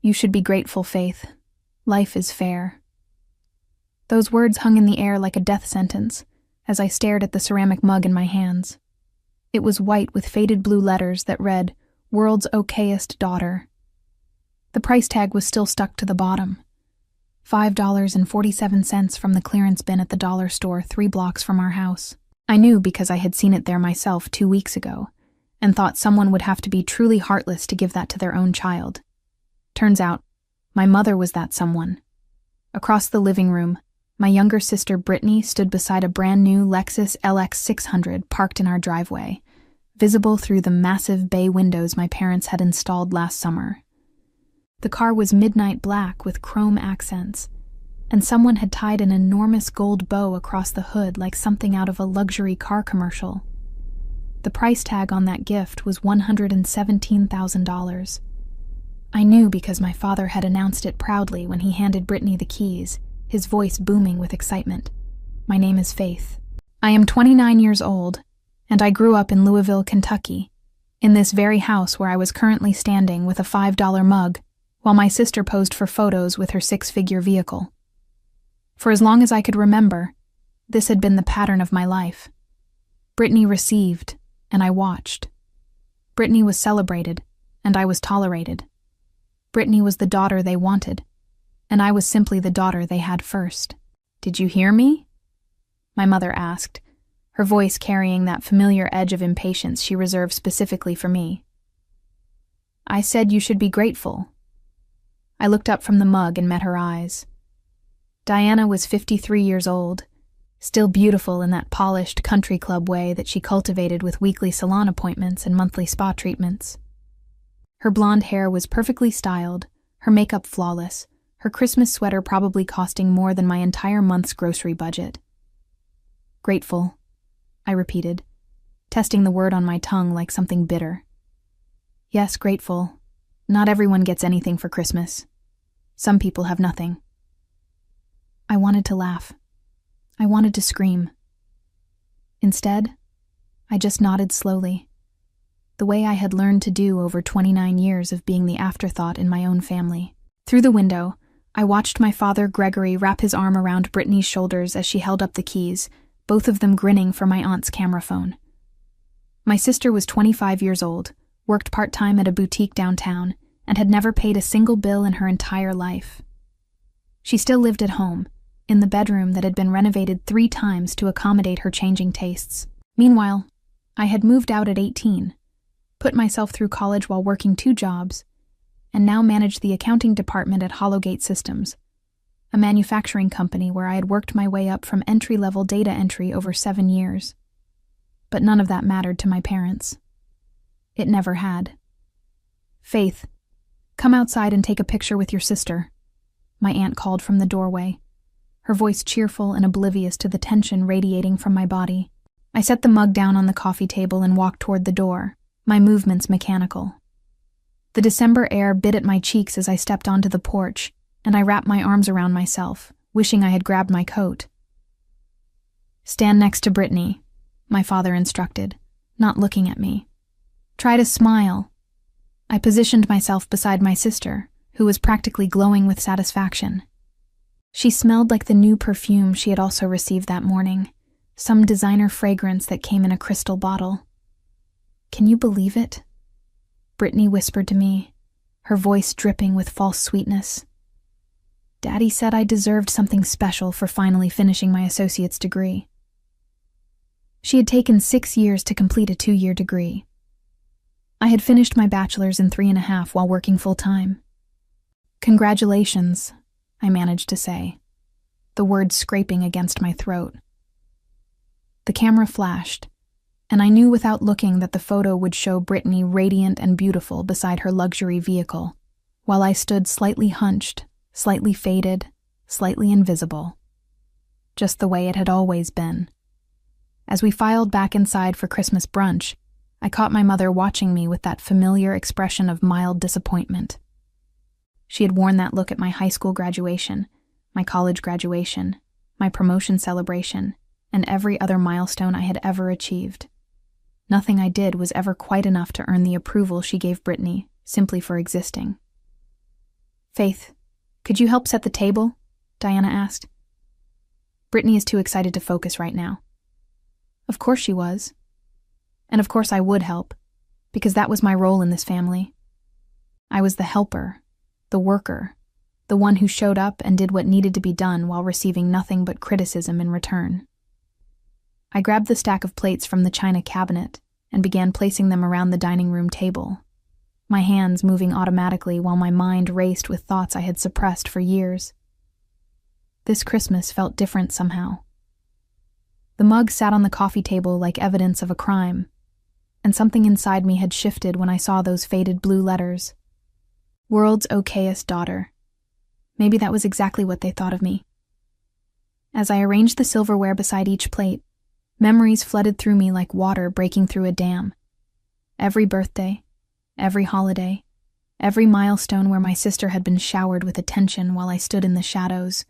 You should be grateful, Faith. Life is fair. Those words hung in the air like a death sentence as I stared at the ceramic mug in my hands. It was white with faded blue letters that read, "World's Okayest Daughter." The price tag was still stuck to the bottom. $5.47 from the clearance bin at the dollar store 3 blocks from our house. I knew because I had seen it there myself 2 weeks ago, and thought someone would have to be truly heartless to give that to their own child. Turns out, my mother was that someone. Across the living room, my younger sister Brittany stood beside a brand new Lexus LX 600 parked in our driveway, visible through the massive bay windows my parents had installed last summer. The car was midnight black with chrome accents, and someone had tied an enormous gold bow across the hood like something out of a luxury car commercial. The price tag on that gift was $117,000. I knew because my father had announced it proudly when he handed Brittany the keys, his voice booming with excitement. My name is Faith. I am 29 years old, and I grew up in Louisville, Kentucky, in this very house where I was currently standing with a $5 mug, while my sister posed for photos with her 6-figure vehicle. For as long as I could remember, this had been the pattern of my life. Brittany received, and I watched. Brittany was celebrated, and I was tolerated. Brittany was the daughter they wanted, and I was simply the daughter they had first. "Did you hear me?" my mother asked, her voice carrying that familiar edge of impatience she reserved specifically for me. "I said you should be grateful." I looked up from the mug and met her eyes. Diana was 53 years old, still beautiful in that polished country club way that she cultivated with weekly salon appointments and monthly spa treatments. Her blonde hair was perfectly styled, her makeup flawless, her Christmas sweater probably costing more than my entire month's grocery budget. "Grateful," I repeated, testing the word on my tongue like something bitter. "Yes, grateful. Not everyone gets anything for Christmas. Some people have nothing." I wanted to laugh. I wanted to scream. Instead, I just nodded slowly, the way I had learned to do over 29 years of being the afterthought in my own family. Through the window, I watched my father, Gregory, wrap his arm around Brittany's shoulders as she held up the keys, both of them grinning for my aunt's camera phone. My sister was 25 years old, worked part-time at a boutique downtown, and had never paid a single bill in her entire life. She still lived at home, in the bedroom that had been renovated 3 times to accommodate her changing tastes. Meanwhile, I had moved out at 18, put myself through college while working 2 jobs, and now managed the accounting department at Hollowgate Systems, a manufacturing company where I had worked my way up from entry-level data entry over 7 years. But none of that mattered to my parents. It never had. "Faith, come outside and take a picture with your sister," my aunt called from the doorway, her voice cheerful and oblivious to the tension radiating from my body. I set the mug down on the coffee table and walked toward the door, my movements mechanical. The December air bit at my cheeks as I stepped onto the porch, and I wrapped my arms around myself, wishing I had grabbed my coat. "Stand next to Brittany," my father instructed, not looking at me. "Try to smile." I positioned myself beside my sister, who was practically glowing with satisfaction. She smelled like the new perfume she had also received that morning, some designer fragrance that came in a crystal bottle. "Can you believe it?" Brittany whispered to me, her voice dripping with false sweetness. "Daddy said I deserved something special for finally finishing my associate's degree." She had taken 6 years to complete a 2-year degree. I had finished my bachelor's in 3.5 while working full-time. "Congratulations," I managed to say, the words scraping against my throat. The camera flashed, and I knew without looking that the photo would show Brittany radiant and beautiful beside her luxury vehicle, while I stood slightly hunched, slightly faded, slightly invisible. Just the way it had always been. As we filed back inside for Christmas brunch, I caught my mother watching me with that familiar expression of mild disappointment. She had worn that look at my high school graduation, my college graduation, my promotion celebration, and every other milestone I had ever achieved. Nothing I did was ever quite enough to earn the approval she gave Brittany, simply for existing. Faith, could you help set the table? Diana asked. Brittany is too excited to focus right now. Of course she was. And of course I would help, because that was my role in this family. I was the helper, the worker, the one who showed up and did what needed to be done while receiving nothing but criticism in return. I grabbed the stack of plates from the china cabinet and began placing them around the dining room table, my hands moving automatically while my mind raced with thoughts I had suppressed for years. This Christmas felt different somehow. The mug sat on the coffee table like evidence of a crime, and something inside me had shifted when I saw those faded blue letters. World's okayest daughter. Maybe that was exactly what they thought of me. As I arranged the silverware beside each plate, memories flooded through me like water breaking through a dam. Every birthday, every holiday, every milestone where my sister had been showered with attention while I stood in the shadows,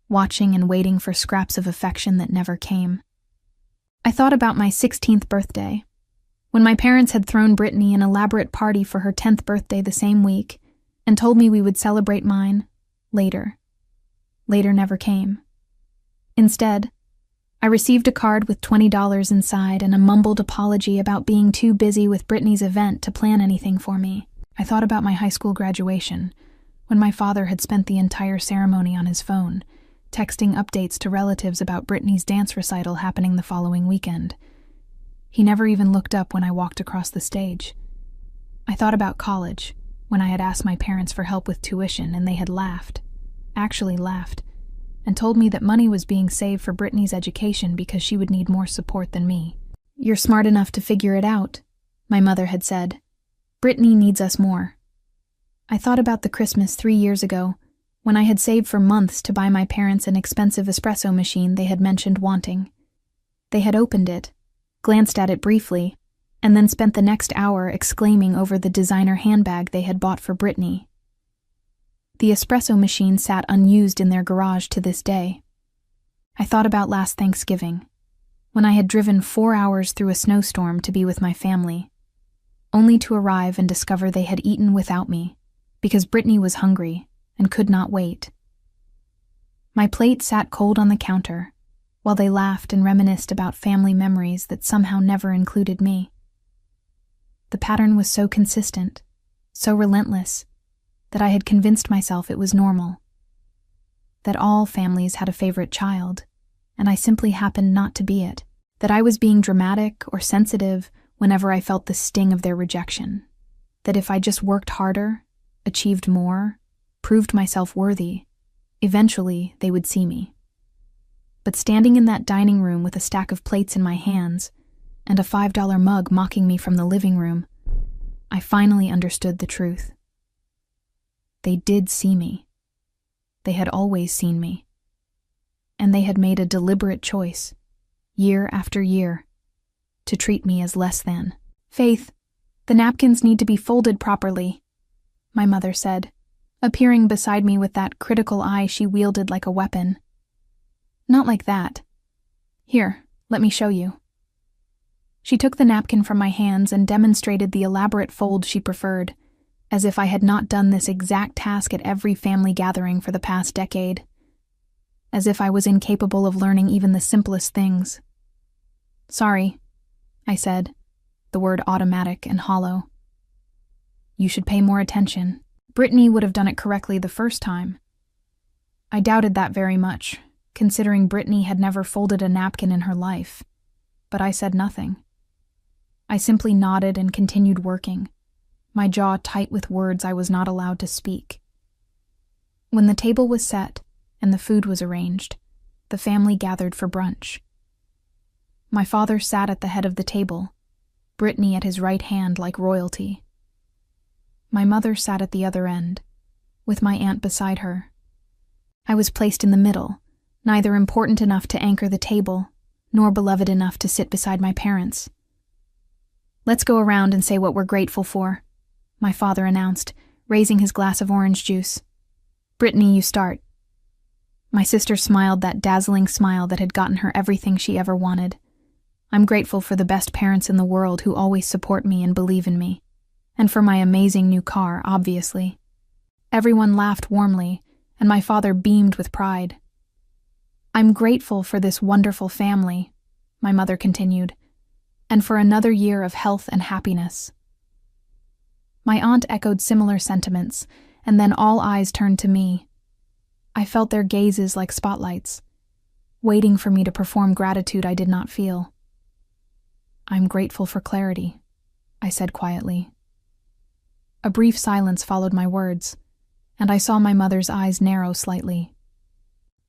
watching and waiting for scraps of affection that never came. I thought about my 16th birthday, when my parents had thrown Brittany an elaborate party for her 10th birthday the same week and told me we would celebrate mine later. Later never came. Instead, I received a card with $20 inside and a mumbled apology about being too busy with Brittany's event to plan anything for me. I thought about my high school graduation, when my father had spent the entire ceremony on his phone, texting updates to relatives about Brittany's dance recital happening the following weekend. He never even looked up when I walked across the stage. I thought about college, when I had asked my parents for help with tuition and they had laughed, actually laughed, and told me that money was being saved for Brittany's education because she would need more support than me. "You're smart enough to figure it out," my mother had said. "Brittany needs us more." I thought about the Christmas 3 years ago, when I had saved for months to buy my parents an expensive espresso machine they had mentioned wanting. They had opened it, glanced at it briefly, and then spent the next hour exclaiming over the designer handbag they had bought for Brittany. The espresso machine sat unused in their garage to this day. I thought about last Thanksgiving, when I had driven 4 hours through a snowstorm to be with my family, only to arrive and discover they had eaten without me, because Brittany was hungry and could not wait. My plate sat cold on the counter, while they laughed and reminisced about family memories that somehow never included me. The pattern was so consistent, so relentless, that I had convinced myself it was normal. That all families had a favorite child, and I simply happened not to be it. That I was being dramatic or sensitive whenever I felt the sting of their rejection. That if I just worked harder, achieved more, proved myself worthy, eventually they would see me. But standing in that dining room with a stack of plates in my hands and a $5 mug mocking me from the living room, I finally understood the truth. They did see me. They had always seen me. And they had made a deliberate choice, year after year, to treat me as less than. "Faith, the napkins need to be folded properly," my mother said, appearing beside me with that critical eye she wielded like a weapon. "Not like that. Here, let me show you." She took the napkin from my hands and demonstrated the elaborate fold she preferred, as if I had not done this exact task at every family gathering for the past decade. As if I was incapable of learning even the simplest things. "Sorry," I said, the word automatic and hollow. "You should pay more attention. Brittany would have done it correctly the first time." I doubted that very much, considering Brittany had never folded a napkin in her life, but I said nothing. I simply nodded and continued working, my jaw tight with words I was not allowed to speak. When the table was set and the food was arranged, the family gathered for brunch. My father sat at the head of the table, Brittany at his right hand like royalty. My mother sat at the other end, with my aunt beside her. I was placed in the middle, neither important enough to anchor the table, nor beloved enough to sit beside my parents. "Let's go around and say what we're grateful for," my father announced, raising his glass of orange juice. "Brittany, you start." My sister smiled that dazzling smile that had gotten her everything she ever wanted. I'm grateful for the best parents in the world who always support me and believe in me. And for my amazing new car, obviously. Everyone laughed warmly, and my father beamed with pride. "I'm grateful for this wonderful family," my mother continued, "and for another year of health and happiness." My aunt echoed similar sentiments, and then all eyes turned to me. I felt their gazes like spotlights, waiting for me to perform gratitude I did not feel. "I'm grateful for clarity," I said quietly. A brief silence followed my words, and I saw my mother's eyes narrow slightly.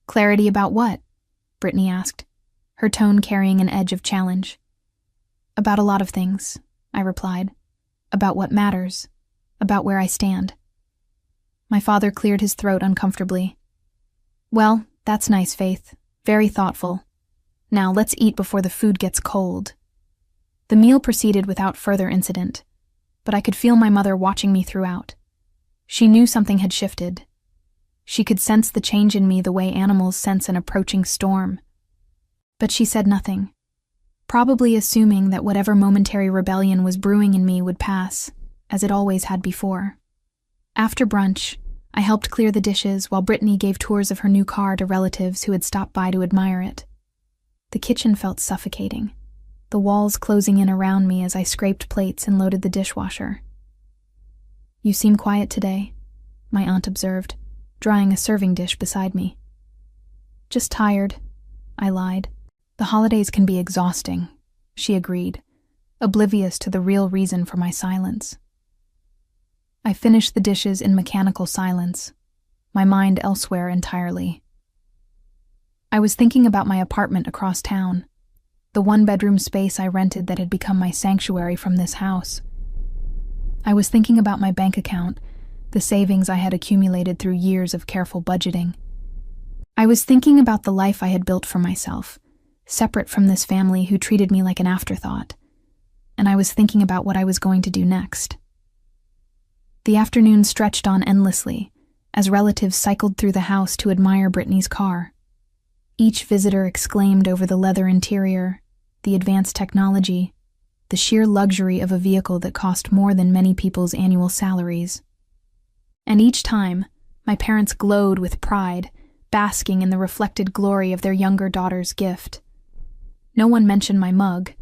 "Clarity about what?" Brittany asked, her tone carrying an edge of challenge. "About a lot of things," I replied. "About what matters. About where I stand." My father cleared his throat uncomfortably. "Well, that's nice, Faith. Very thoughtful. Now let's eat before the food gets cold." The meal proceeded without further incident, but I could feel my mother watching me throughout. She knew something had shifted. She could sense the change in me the way animals sense an approaching storm. But she said nothing, probably assuming that whatever momentary rebellion was brewing in me would pass, as it always had before. After brunch, I helped clear the dishes while Brittany gave tours of her new car to relatives who had stopped by to admire it. The kitchen felt suffocating, the walls closing in around me as I scraped plates and loaded the dishwasher. "You seem quiet today," my aunt observed, drying a serving dish beside me. "Just tired," I lied. "The holidays can be exhausting," she agreed, oblivious to the real reason for my silence. I finished the dishes in mechanical silence, my mind elsewhere entirely. I was thinking about my apartment across town, the one-bedroom space I rented that had become my sanctuary from this house. I was thinking about my bank account, the savings I had accumulated through years of careful budgeting. I was thinking about the life I had built for myself, separate from this family who treated me like an afterthought, and I was thinking about what I was going to do next. The afternoon stretched on endlessly, as relatives cycled through the house to admire Brittany's car. Each visitor exclaimed over the leather interior, the advanced technology, the sheer luxury of a vehicle that cost more than many people's annual salaries. And each time, my parents glowed with pride, basking in the reflected glory of their younger daughter's gift. No one mentioned my mug.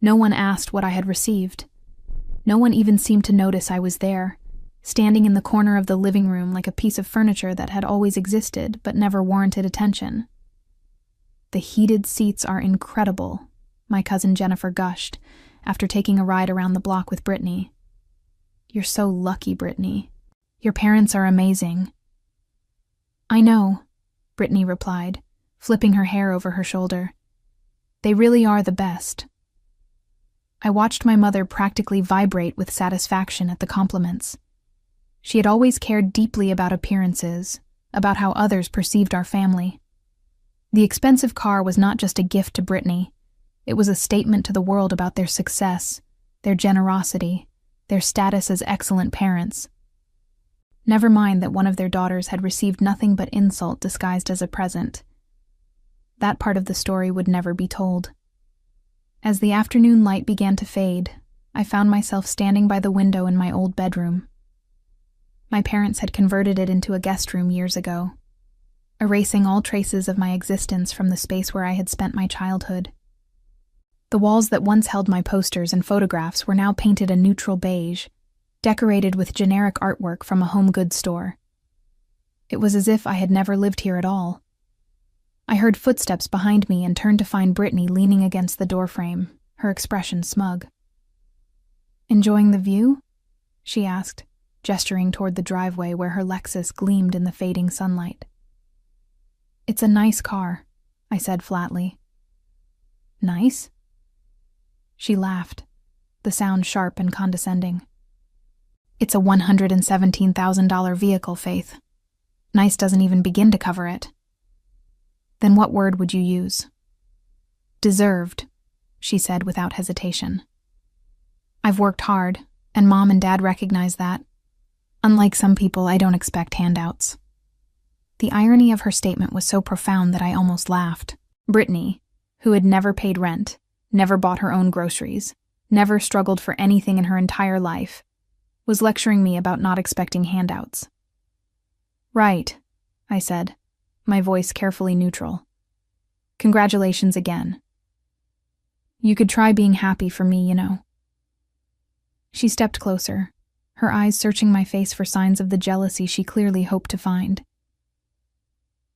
No one asked what I had received. No one even seemed to notice I was there, standing in the corner of the living room like a piece of furniture that had always existed but never warranted attention. "The heated seats are incredible," my cousin Jennifer gushed, after taking a ride around the block with Brittany. "You're so lucky, Brittany. Your parents are amazing." "I know," Brittany replied, flipping her hair over her shoulder. "They really are the best." I watched my mother practically vibrate with satisfaction at the compliments. She had always cared deeply about appearances, about how others perceived our family. The expensive car was not just a gift to Brittany. It was a statement to the world about their success, their generosity, their status as excellent parents. Never mind that one of their daughters had received nothing but insult disguised as a present. That part of the story would never be told. As the afternoon light began to fade, I found myself standing by the window in my old bedroom. My parents had converted it into a guest room years ago, erasing all traces of my existence from the space where I had spent my childhood. The walls that once held my posters and photographs were now painted a neutral beige, decorated with generic artwork from a home goods store. It was as if I had never lived here at all. I heard footsteps behind me and turned to find Brittany leaning against the doorframe, her expression smug. "Enjoying the view?" she asked, gesturing toward the driveway where her Lexus gleamed in the fading sunlight. "It's a nice car," I said flatly. "Nice?" She laughed, the sound sharp and condescending. "It's a $117,000 vehicle, Faith. Nice doesn't even begin to cover it." "Then what word would you use?" "Deserved," she said without hesitation. "I've worked hard, and Mom and Dad recognize that. Unlike some people, I don't expect handouts." The irony of her statement was so profound that I almost laughed. Brittany, who had never paid rent, never bought her own groceries, never struggled for anything in her entire life, was lecturing me about not expecting handouts. Right, I said, my voice carefully neutral. Congratulations again. You could try being happy for me, you know. She stepped closer, her eyes searching my face for signs of the jealousy she clearly hoped to find.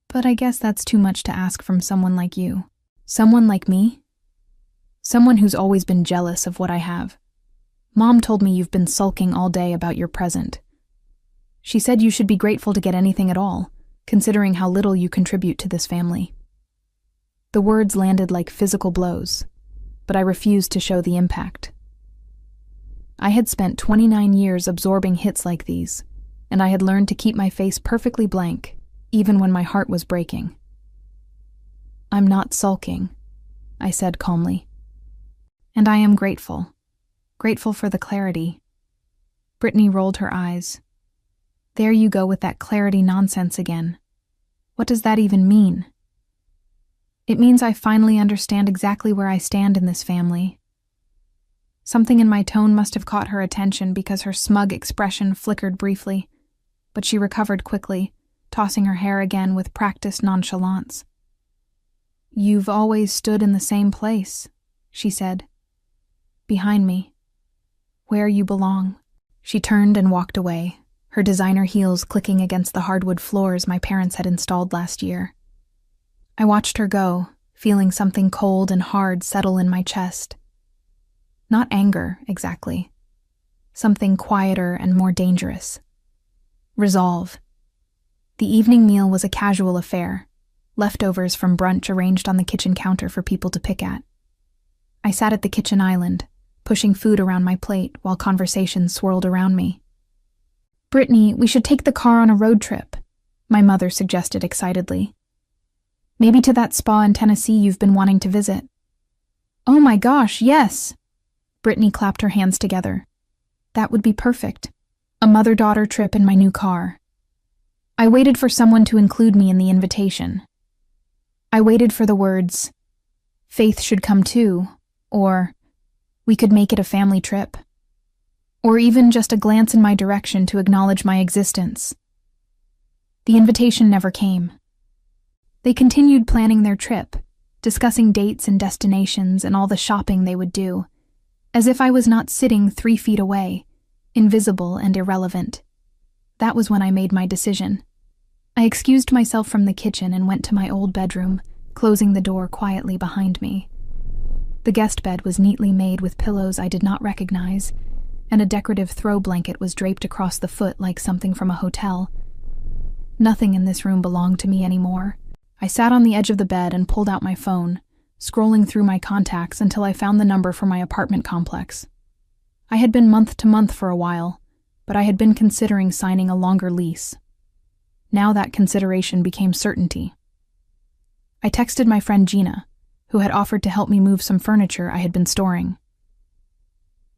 But I guess that's too much to ask from someone like you. Someone like me? Someone who's always been jealous of what I have. Mom told me you've been sulking all day about your present. She said you should be grateful to get anything at all, considering how little you contribute to this family. The words landed like physical blows, but I refused to show the impact. I had spent 29 years absorbing hits like these, and I had learned to keep my face perfectly blank, even when my heart was breaking. I'm not sulking, I said calmly. And I am grateful. Grateful for the clarity. Brittany rolled her eyes. There you go with that clarity nonsense again. What does that even mean? It means I finally understand exactly where I stand in this family. Something in my tone must have caught her attention because her smug expression flickered briefly, but she recovered quickly, tossing her hair again with practiced nonchalance. You've always stood in the same place, she said. Behind me. Where you belong. She turned and walked away, her designer heels clicking against the hardwood floors my parents had installed last year. I watched her go, feeling something cold and hard settle in my chest. Not anger, exactly. Something quieter and more dangerous. Resolve. The evening meal was a casual affair, leftovers from brunch arranged on the kitchen counter for people to pick at. I sat at the kitchen island, pushing food around my plate while conversation swirled around me. Brittany, we should take the car on a road trip, my mother suggested excitedly. Maybe to that spa in Tennessee you've been wanting to visit. Oh my gosh, yes! Brittany clapped her hands together. That would be perfect. A mother-daughter trip in my new car. I waited for someone to include me in the invitation. I waited for the words, Faith should come too, or we could make it a family trip, or even just a glance in my direction to acknowledge my existence. The invitation never came. They continued planning their trip, discussing dates and destinations and all the shopping they would do, as if I was not sitting 3 feet away, invisible and irrelevant. That was when I made my decision. I excused myself from the kitchen and went to my old bedroom, closing the door quietly behind me. The guest bed was neatly made with pillows I did not recognize, and a decorative throw blanket was draped across the foot like something from a hotel. Nothing in this room belonged to me anymore. I sat on the edge of the bed and pulled out my phone, scrolling through my contacts until I found the number for my apartment complex. I had been month to month for a while, but I had been considering signing a longer lease. Now that consideration became certainty. I texted my friend Gina, who had offered to help me move some furniture I had been storing.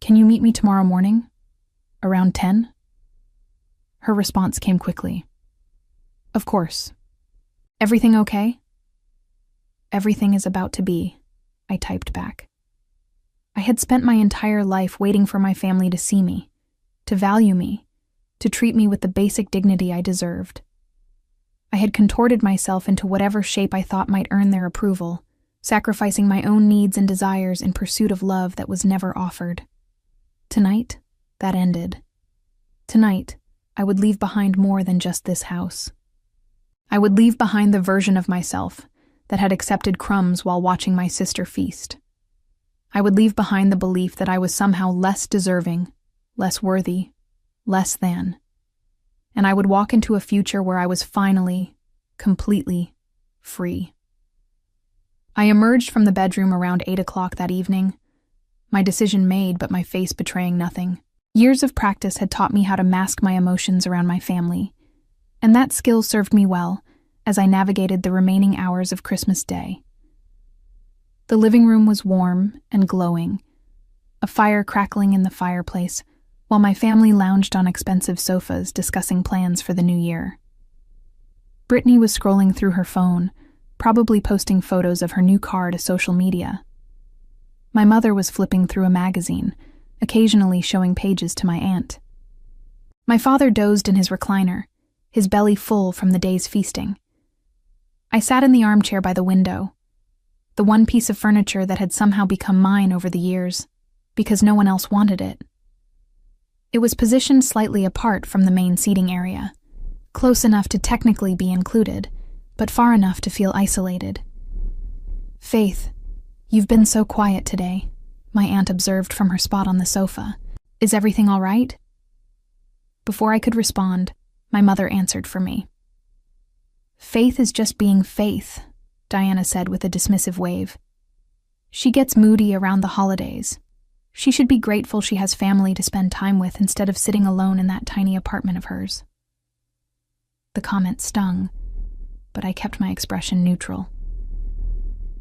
Can you meet me tomorrow morning? Around 10? Her response came quickly. Of course. Everything okay? Everything is about to be, I typed back. I had spent my entire life waiting for my family to see me, to value me, to treat me with the basic dignity I deserved. I had contorted myself into whatever shape I thought might earn their approval, sacrificing my own needs and desires in pursuit of love that was never offered. Tonight, that ended. Tonight, I would leave behind more than just this house. I would leave behind the version of myself that had accepted crumbs while watching my sister feast. I would leave behind the belief that I was somehow less deserving, less worthy, less than. And I would walk into a future where I was finally, completely free. I emerged from the bedroom around 8 o'clock that evening, my decision made but my face betraying nothing. Years of practice had taught me how to mask my emotions around my family, and that skill served me well as I navigated the remaining hours of Christmas Day. The living room was warm and glowing, a fire crackling in the fireplace, while my family lounged on expensive sofas discussing plans for the new year. Brittany was scrolling through her phone, probably posting photos of her new car to social media. My mother was flipping through a magazine, occasionally showing pages to my aunt. My father dozed in his recliner, his belly full from the day's feasting. I sat in the armchair by the window, the one piece of furniture that had somehow become mine over the years, because no one else wanted it. It was positioned slightly apart from the main seating area, close enough to technically be included, but far enough to feel isolated. "Faith, you've been so quiet today," my aunt observed from her spot on the sofa. "Is everything all right?" Before I could respond, my mother answered for me. "Faith is just being Faith," Diana said with a dismissive wave. "She gets moody around the holidays. She should be grateful she has family to spend time with instead of sitting alone in that tiny apartment of hers." The comment stung, but I kept my expression neutral.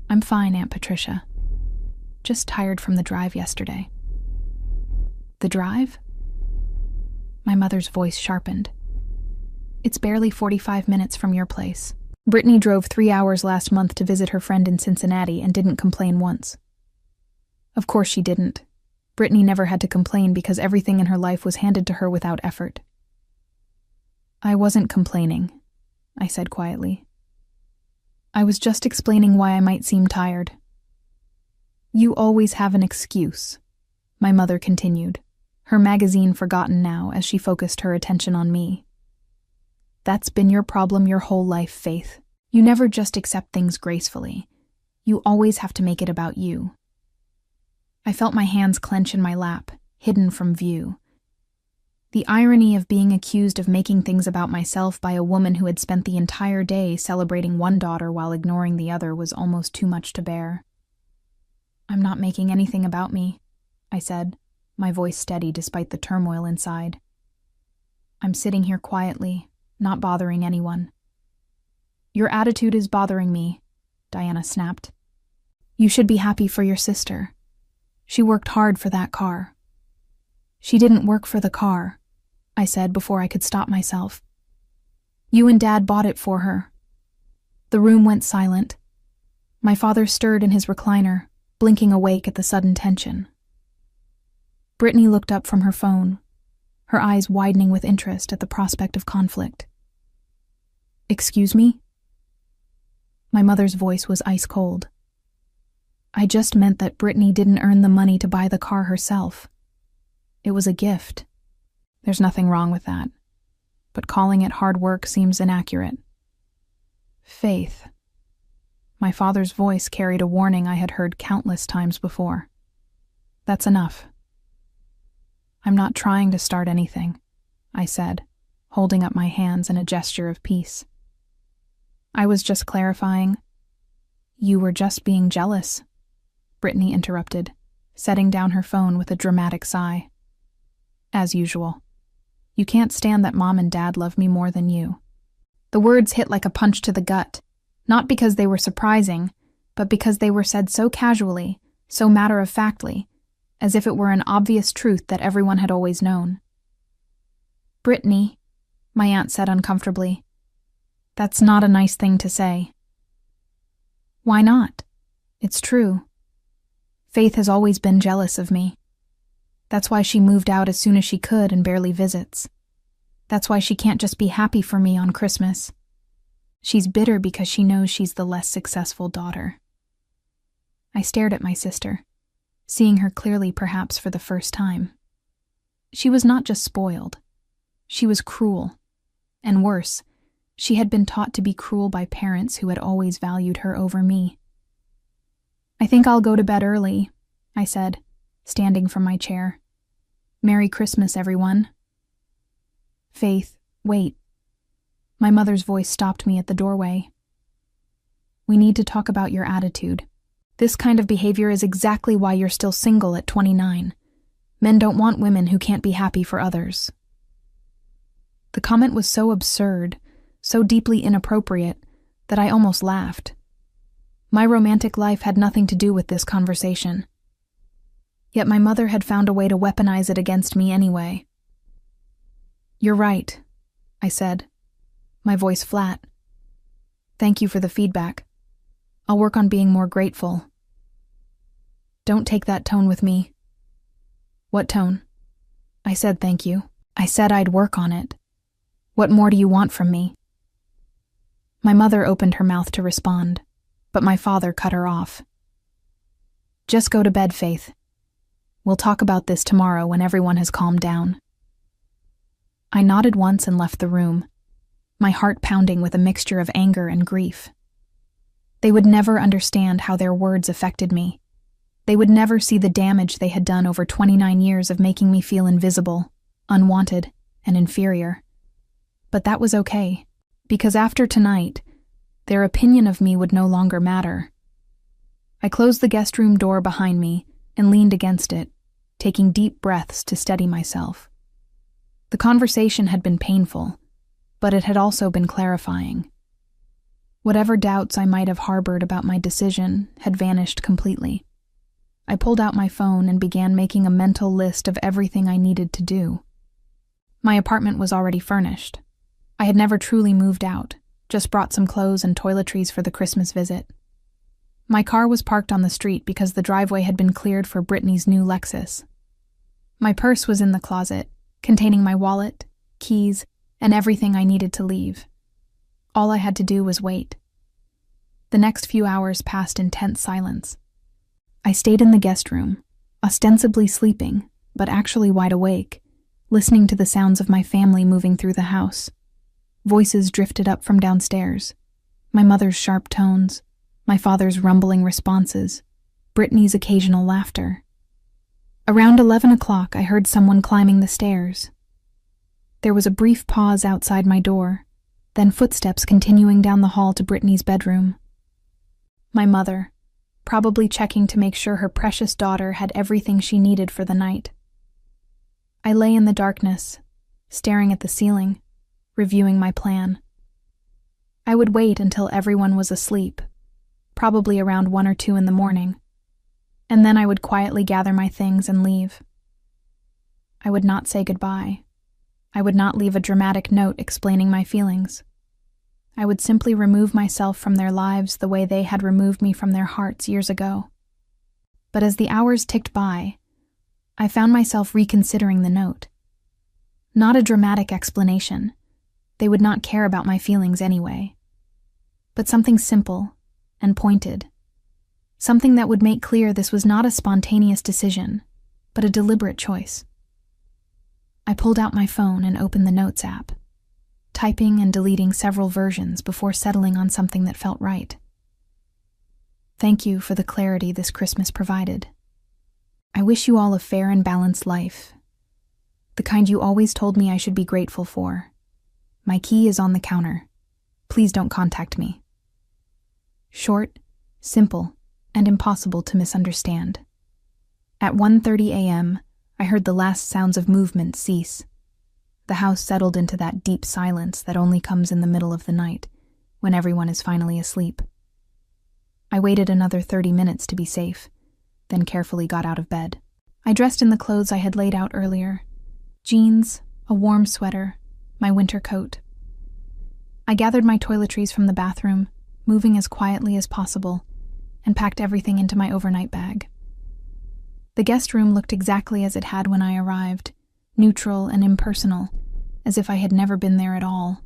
"I'm fine, Aunt Patricia. Just tired from the drive yesterday." "The drive?" My mother's voice sharpened. "It's barely 45 minutes from your place. Brittany drove 3 hours last month to visit her friend in Cincinnati and didn't complain once." Of course she didn't. Brittany never had to complain because everything in her life was handed to her without effort. "I wasn't complaining," I said quietly. "I was just explaining why I might seem tired." "You always have an excuse," my mother continued, her magazine forgotten now as she focused her attention on me. "That's been your problem your whole life, Faith. You never just accept things gracefully. You always have to make it about you." I felt my hands clench in my lap, hidden from view. The irony of being accused of making things about myself by a woman who had spent the entire day celebrating one daughter while ignoring the other was almost too much to bear. "I'm not making anything about me," I said, my voice steady despite the turmoil inside. "I'm sitting here quietly, not bothering anyone." "Your attitude is bothering me," Diana snapped. "You should be happy for your sister. She worked hard for that car." "She didn't work for the car," I said before I could stop myself. "You and Dad bought it for her." The room went silent. My father stirred in his recliner, blinking awake at the sudden tension. Brittany looked up from her phone, her eyes widening with interest at the prospect of conflict. "Excuse me?" My mother's voice was ice cold. "I just meant that Brittany didn't earn the money to buy the car herself. It was a gift. There's nothing wrong with that, but calling it hard work seems inaccurate." "Faith." My father's voice carried a warning I had heard countless times before. "That's enough." "I'm not trying to start anything," I said, holding up my hands in a gesture of peace. "I was just clarifying." "You were just being jealous," Brittany interrupted, setting down her phone with a dramatic sigh. "As usual. You can't stand that Mom and Dad love me more than you." The words hit like a punch to the gut, not because they were surprising, but because they were said so casually, so matter-of-factly, as if it were an obvious truth that everyone had always known. "Brittany," my aunt said uncomfortably, "that's not a nice thing to say." "Why not? It's true. Faith has always been jealous of me. That's why she moved out as soon as she could and barely visits. That's why she can't just be happy for me on Christmas. She's bitter because she knows she's the less successful daughter." I stared at my sister, seeing her clearly perhaps for the first time. She was not just spoiled. She was cruel. And worse, she had been taught to be cruel by parents who had always valued her over me. "I think I'll go to bed early," I said, standing from my chair. "Merry Christmas, everyone." "Faith, wait." My mother's voice stopped me at the doorway. "We need to talk about your attitude. This kind of behavior is exactly why you're still single at 29. Men don't want women who can't be happy for others." The comment was so absurd, so deeply inappropriate, that I almost laughed. My romantic life had nothing to do with this conversation. Yet my mother had found a way to weaponize it against me anyway. "You're right," I said, my voice flat. "Thank you for the feedback. I'll work on being more grateful." "Don't take that tone with me." "What tone?" I said thank you. I said I'd work on it. What more do you want from me?" My mother opened her mouth to respond, but my father cut her off. "Just go to bed, Faith. We'll talk about this tomorrow when everyone has calmed down." I nodded once and left the room, my heart pounding with a mixture of anger and grief. They would never understand how their words affected me. They would never see the damage they had done over 29 years of making me feel invisible, unwanted, and inferior. But that was okay, because after tonight, their opinion of me would no longer matter. I closed the guest room door behind me and leaned against it, taking deep breaths to steady myself. The conversation had been painful, but it had also been clarifying. Whatever doubts I might have harbored about my decision had vanished completely. I pulled out my phone and began making a mental list of everything I needed to do. My apartment was already furnished. I had never truly moved out, just brought some clothes and toiletries for the Christmas visit. My car was parked on the street because the driveway had been cleared for Brittany's new Lexus. My purse was in the closet, containing my wallet, keys, and everything I needed to leave. All I had to do was wait. The next few hours passed in tense silence. I stayed in the guest room, ostensibly sleeping, but actually wide awake, listening to the sounds of my family moving through the house. Voices drifted up from downstairs. My mother's sharp tones, my father's rumbling responses, Brittany's occasional laughter. Around 11 o'clock, I heard someone climbing the stairs. There was a brief pause outside my door, then footsteps continuing down the hall to Brittany's bedroom. My mother, probably checking to make sure her precious daughter had everything she needed for the night. I lay in the darkness, staring at the ceiling, reviewing my plan. I would wait until everyone was asleep, probably around 1 or 2 in the morning, and then I would quietly gather my things and leave. I would not say goodbye. I would not leave a dramatic note explaining my feelings. I would simply remove myself from their lives the way they had removed me from their hearts years ago. But as the hours ticked by, I found myself reconsidering the note. Not a dramatic explanation. They would not care about my feelings anyway. But something simple and pointed. Something that would make clear this was not a spontaneous decision, but a deliberate choice. I pulled out my phone and opened the Notes app, typing and deleting several versions before settling on something that felt right. Thank you for the clarity this Christmas provided. I wish you all a fair and balanced life, the kind you always told me I should be grateful for. My key is on the counter. Please don't contact me. Short, simple, and impossible to misunderstand. At 1:30 a.m., I heard the last sounds of movement cease. The house settled into that deep silence that only comes in the middle of the night, when everyone is finally asleep. I waited another 30 minutes to be safe, then carefully got out of bed. I dressed in the clothes I had laid out earlier: jeans, a warm sweater, my winter coat. I gathered my toiletries from the bathroom, moving as quietly as possible, and packed everything into my overnight bag. The guest room looked exactly as it had when I arrived, neutral and impersonal, as if I had never been there at all.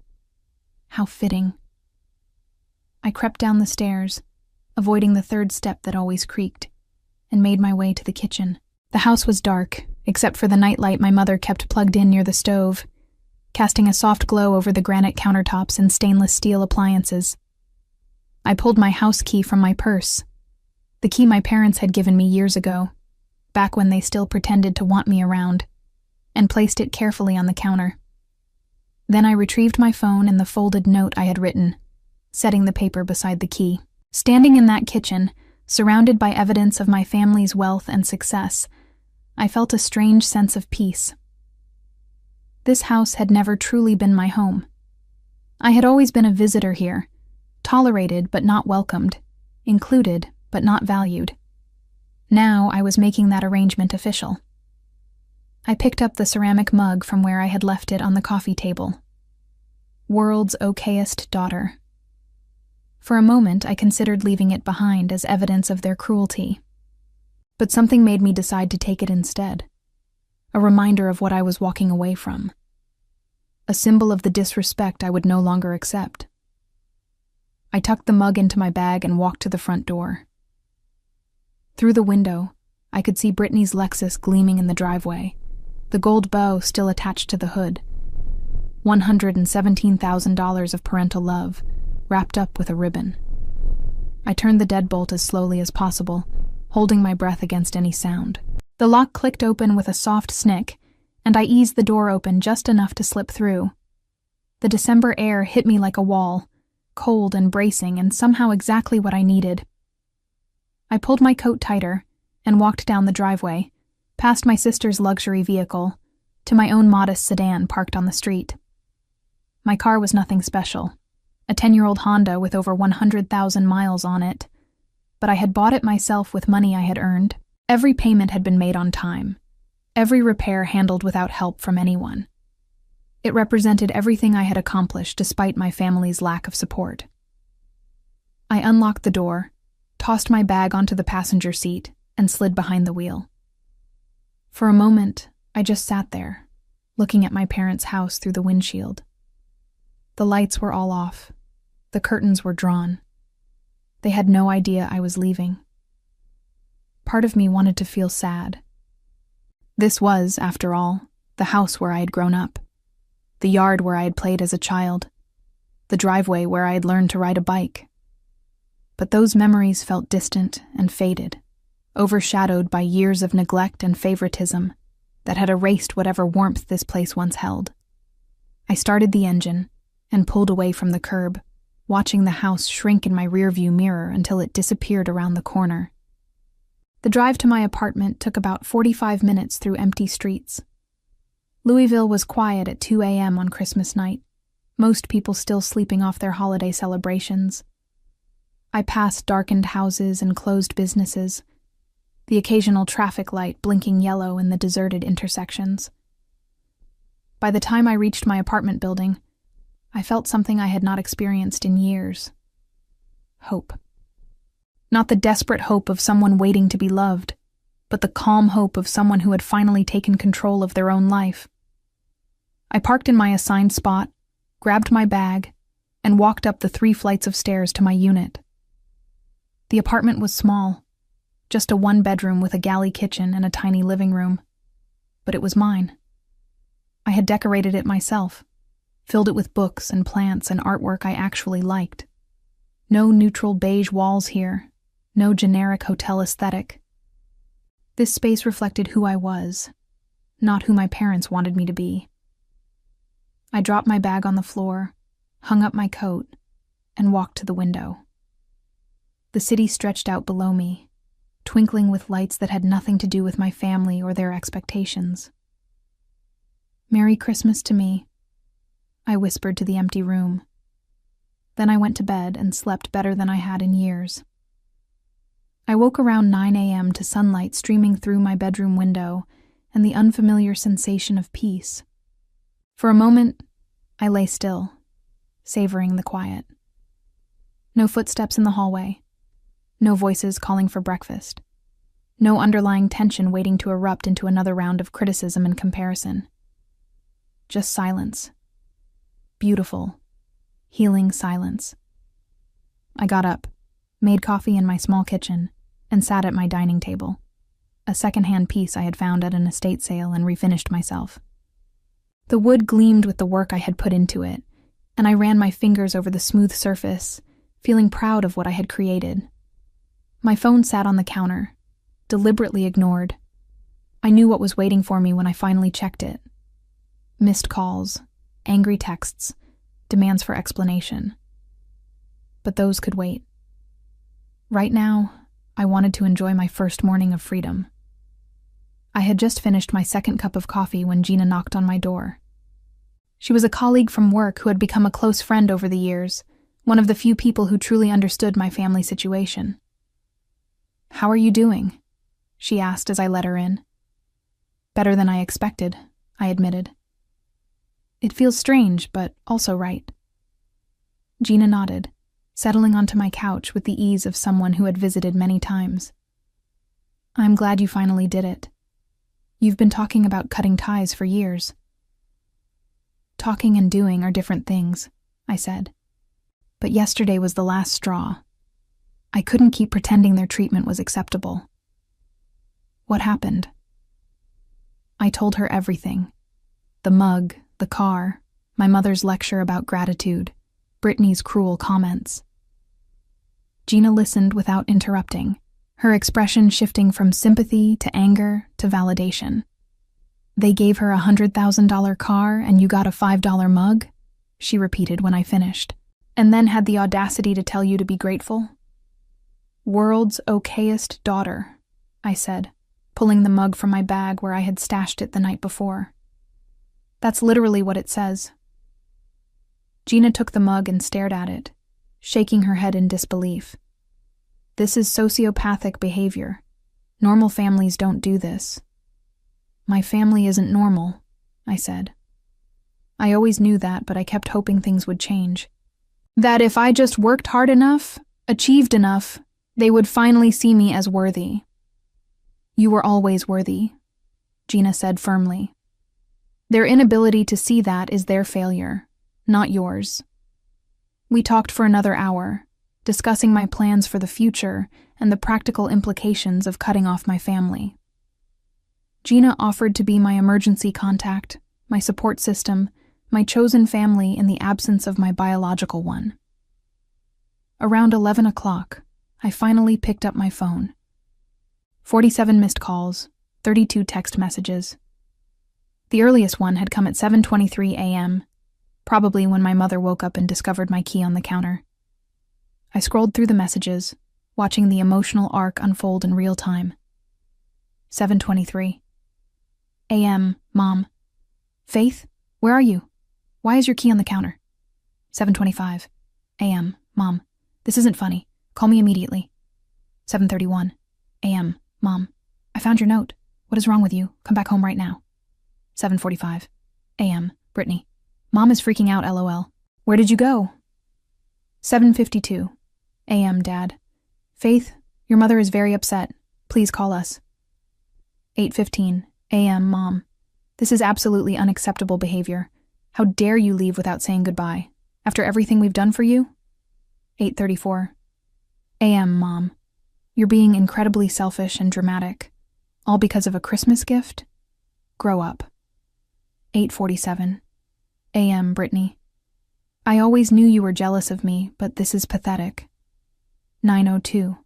How fitting. I crept down the stairs, avoiding the third step that always creaked, and made my way to the kitchen. The house was dark, except for the nightlight my mother kept plugged in near the stove, casting a soft glow over the granite countertops and stainless steel appliances. I pulled my house key from my purse, the key my parents had given me years ago, back when they still pretended to want me around, and placed it carefully on the counter. Then I retrieved my phone and the folded note I had written, setting the paper beside the key. Standing in that kitchen, surrounded by evidence of my family's wealth and success, I felt a strange sense of peace. This house had never truly been my home. I had always been a visitor here, tolerated but not welcomed, included but not valued. Now I was making that arrangement official. I picked up the ceramic mug from where I had left it on the coffee table. World's okayest daughter. For a moment, I considered leaving it behind as evidence of their cruelty. But something made me decide to take it instead. A reminder of what I was walking away from. a symbol of the disrespect I would no longer accept. I tucked the mug into my bag and walked to the front door. Through the window, I could see Brittany's Lexus gleaming in the driveway, the gold bow still attached to the hood. $117,000 of parental love, wrapped up with a ribbon. I turned the deadbolt as slowly as possible, holding my breath against any sound. The lock clicked open with a soft snick, and I eased the door open just enough to slip through. The December air hit me like a wall, cold and bracing, and somehow exactly what I needed. I pulled my coat tighter and walked down the driveway, past my sister's luxury vehicle, to my own modest sedan parked on the street. My car was nothing special, a 10-year-old Honda with over 100,000 miles on it, but I had bought it myself with money I had earned. Every payment had been made on time, every repair handled without help from anyone. It represented everything I had accomplished despite my family's lack of support. I unlocked the door, tossed my bag onto the passenger seat, and slid behind the wheel. For a moment, I just sat there, looking at my parents' house through the windshield. The lights were all off. The curtains were drawn. They had no idea I was leaving. Part of me wanted to feel sad. This was, after all, the house where I had grown up, the yard where I had played as a child, the driveway where I had learned to ride a bike. But those memories felt distant and faded, overshadowed by years of neglect and favoritism that had erased whatever warmth this place once held. I started the engine and pulled away from the curb, watching the house shrink in my rearview mirror until it disappeared around the corner. The drive to my apartment took about 45 minutes through empty streets. Louisville was quiet at 2 a.m. on Christmas night, most people still sleeping off their holiday celebrations. I passed darkened houses and closed businesses, the occasional traffic light blinking yellow in the deserted intersections. By the time I reached my apartment building, I felt something I had not experienced in years. Hope. Not the desperate hope of someone waiting to be loved, but the calm hope of someone who had finally taken control of their own life. I parked in my assigned spot, grabbed my bag, and walked up the 3 flights of stairs to my unit. The apartment was small, just a 1-bedroom with a galley kitchen and a tiny living room. But it was mine. I had decorated it myself, filled it with books and plants and artwork I actually liked. No neutral beige walls here, no generic hotel aesthetic. This space reflected who I was, not who my parents wanted me to be. I dropped my bag on the floor, hung up my coat, and walked to the window. The city stretched out below me, twinkling with lights that had nothing to do with my family or their expectations. "Merry Christmas to me," I whispered to the empty room. Then I went to bed and slept better than I had in years. I woke around 9 a.m. to sunlight streaming through my bedroom window and the unfamiliar sensation of peace. For a moment, I lay still, savoring the quiet. No footsteps in the hallway, no voices calling for breakfast, no underlying tension waiting to erupt into another round of criticism and comparison. Just silence. Beautiful, healing silence. I got up, made coffee in my small kitchen, and sat at my dining table, a second-hand piece I had found at an estate sale and refinished myself. The wood gleamed with the work I had put into it, and I ran my fingers over the smooth surface, feeling proud of what I had created. My phone sat on the counter, deliberately ignored. I knew what was waiting for me when I finally checked it. Missed calls, angry texts, demands for explanation. But those could wait. Right now, I wanted to enjoy my first morning of freedom. I had just finished my second cup of coffee when Gina knocked on my door. She was a colleague from work who had become a close friend over the years, one of the few people who truly understood my family situation. "How are you doing?" she asked as I let her in. "Better than I expected," I admitted. "It feels strange, but also right." Gina nodded, settling onto my couch with the ease of someone who had visited many times. "I'm glad you finally did it. You've been talking about cutting ties for years." Talking and doing are different things, I said. But yesterday was the last straw. I couldn't keep pretending their treatment was acceptable. What happened? I told her everything. The mug, the car, my mother's lecture about gratitude, Brittany's cruel comments. Gina listened without interrupting, her expression shifting from sympathy to anger to validation. They gave her a $100,000 car and you got a $5 mug? She repeated when I finished. And then had the audacity to tell you to be grateful? World's okayest daughter, I said, pulling the mug from my bag where I had stashed it the night before. That's literally what it says. Gina took the mug and stared at it, shaking her head in disbelief. This is sociopathic behavior. Normal families don't do this. My family isn't normal, I said. I always knew that, but I kept hoping things would change. That if I just worked hard enough, achieved enough, they would finally see me as worthy. You were always worthy, Gina said firmly. Their inability to see that is their failure, not yours. We talked for another hour, discussing my plans for the future and the practical implications of cutting off my family. Gina offered to be my emergency contact, my support system, my chosen family in the absence of my biological one. Around 11 o'clock, I finally picked up my phone. 47 missed calls, 32 text messages. The earliest one had come at 7:23 a.m., probably when my mother woke up and discovered my key on the counter. I scrolled through the messages, watching the emotional arc unfold in real time. 7:23 a.m., Mom. Faith, where are you? Why is your key on the counter? 7:25 a.m., Mom. This isn't funny. Call me immediately. 7:31 a.m., Mom. I found your note. What is wrong with you? Come back home right now. 7:45 a.m., Brittany. Mom is freaking out, LOL. Where did you go? 7:52 a.m., Dad. Faith, your mother is very upset. Please call us. 8:15 a.m., Mom. This is absolutely unacceptable behavior. How dare you leave without saying goodbye, after everything we've done for you? 8:34 a.m., Mom. You're being incredibly selfish and dramatic, all because of a Christmas gift? Grow up. 8:47 a.m., Brittany. I always knew you were jealous of me, but this is pathetic. 9:02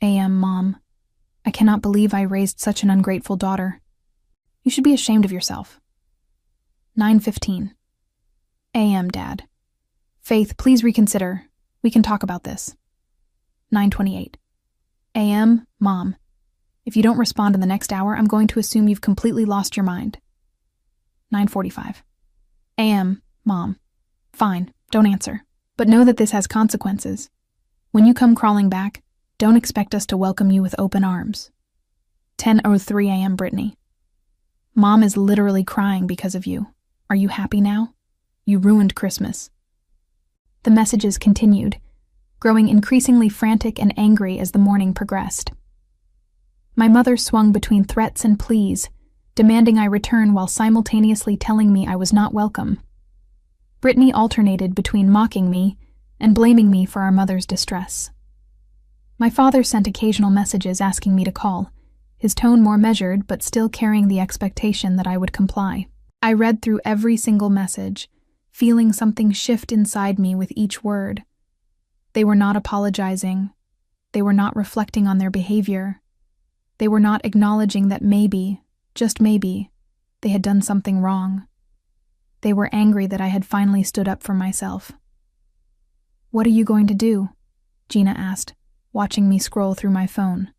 a.m., Mom. I cannot believe I raised such an ungrateful daughter. You should be ashamed of yourself. 9:15 a.m., Dad. Faith, please reconsider. We can talk about this. 9:28 a.m., Mom. If you don't respond in the next hour, I'm going to assume you've completely lost your mind. 9:45 a.m., Mom. Fine, don't answer. But know that this has consequences. When you come crawling back, don't expect us to welcome you with open arms. 10:03 a.m., Brittany. Mom is literally crying because of you. Are you happy now? You ruined Christmas. The messages continued, growing increasingly frantic and angry as the morning progressed. My mother swung between threats and pleas, demanding I return while simultaneously telling me I was not welcome. Brittany alternated between mocking me and blaming me for our mother's distress. My father sent occasional messages asking me to call, his tone more measured but still carrying the expectation that I would comply. I read through every single message, feeling something shift inside me with each word. They were not apologizing. They were not reflecting on their behavior. They were not acknowledging that maybe, just maybe, they had done something wrong. They were angry that I had finally stood up for myself. What are you going to do? Gina asked, watching me scroll through my phone.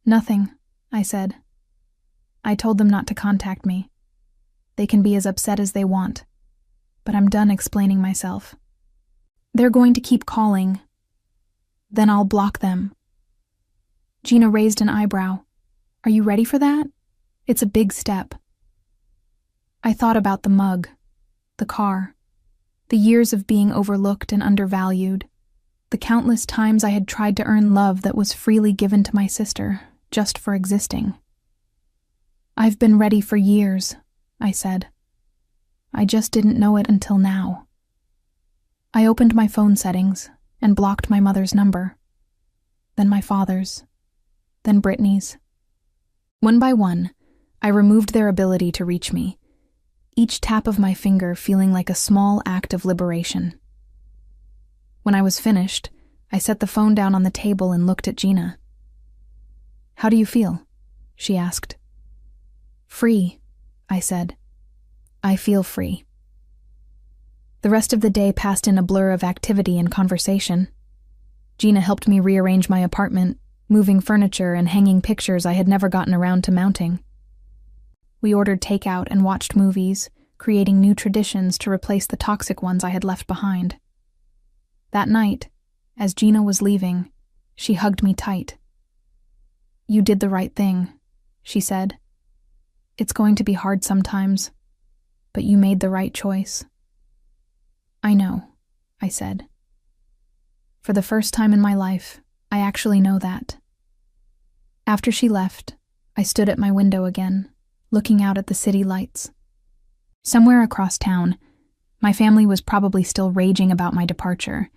Nothing, I said. I told them not to contact me. They can be as upset as they want, but I'm done explaining myself. They're going to keep calling. Then I'll block them. Gina raised an eyebrow. Are you ready for that? It's a big step. I thought about the mug, the car, the years of being overlooked and undervalued, the countless times I had tried to earn love that was freely given to my sister, just for existing. I've been ready for years, I said. I just didn't know it until now. I opened my phone settings and blocked my mother's number, then my father's, then Brittany's. One by one, I removed their ability to reach me, each tap of my finger feeling like a small act of liberation. When I was finished, I set the phone down on the table and looked at Gina. "How do you feel?" she asked. "Free," I said. "I feel free." The rest of the day passed in a blur of activity and conversation. Gina helped me rearrange my apartment, moving furniture and hanging pictures I had never gotten around to mounting. We ordered takeout and watched movies, creating new traditions to replace the toxic ones I had left behind. That night, as Gina was leaving, she hugged me tight. "You did the right thing," she said. "It's going to be hard sometimes, but you made the right choice." "I know," I said. For the first time in my life, I actually know that. After she left, I stood at my window again, looking out at the city lights. Somewhere across town, my family was probably still raging about my departure,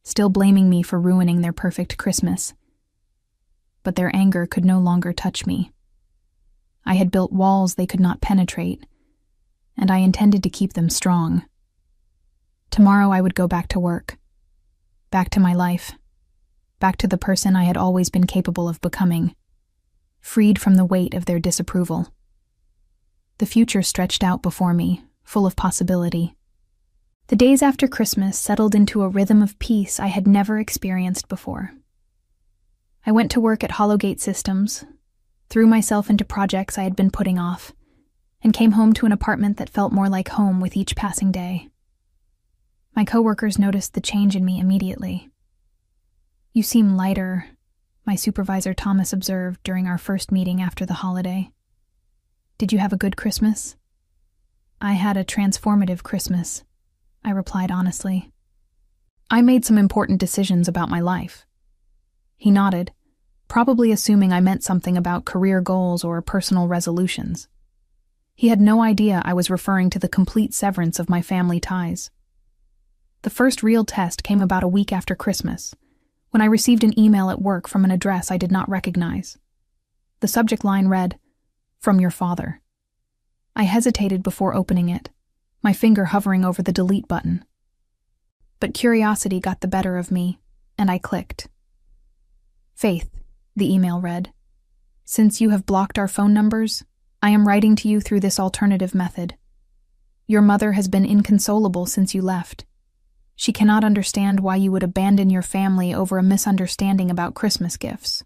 still blaming me for ruining their perfect Christmas. But their anger could no longer touch me. I had built walls they could not penetrate, and I intended to keep them strong. Tomorrow I would go back to work, back to my life, back to the person I had always been capable of becoming, freed from the weight of their disapproval. The future stretched out before me, full of possibility. The days after Christmas settled into a rhythm of peace I had never experienced before. I went to work at Hollowgate Systems, threw myself into projects I had been putting off, and came home to an apartment that felt more like home with each passing day. My coworkers noticed the change in me immediately. "You seem lighter," my supervisor Thomas observed during our first meeting after the holiday. "Did you have a good Christmas?" "I had a transformative Christmas," I replied honestly. "I made some important decisions about my life." He nodded, probably assuming I meant something about career goals or personal resolutions. He had no idea I was referring to the complete severance of my family ties. The first real test came about a week after Christmas, when I received an email at work from an address I did not recognize. The subject line read, "From your father." I hesitated before opening it, my finger hovering over the delete button. But curiosity got the better of me, and I clicked. "Faith," the email read, "since you have blocked our phone numbers, I am writing to you through this alternative method. Your mother has been inconsolable since you left. She cannot understand why you would abandon your family over a misunderstanding about Christmas gifts.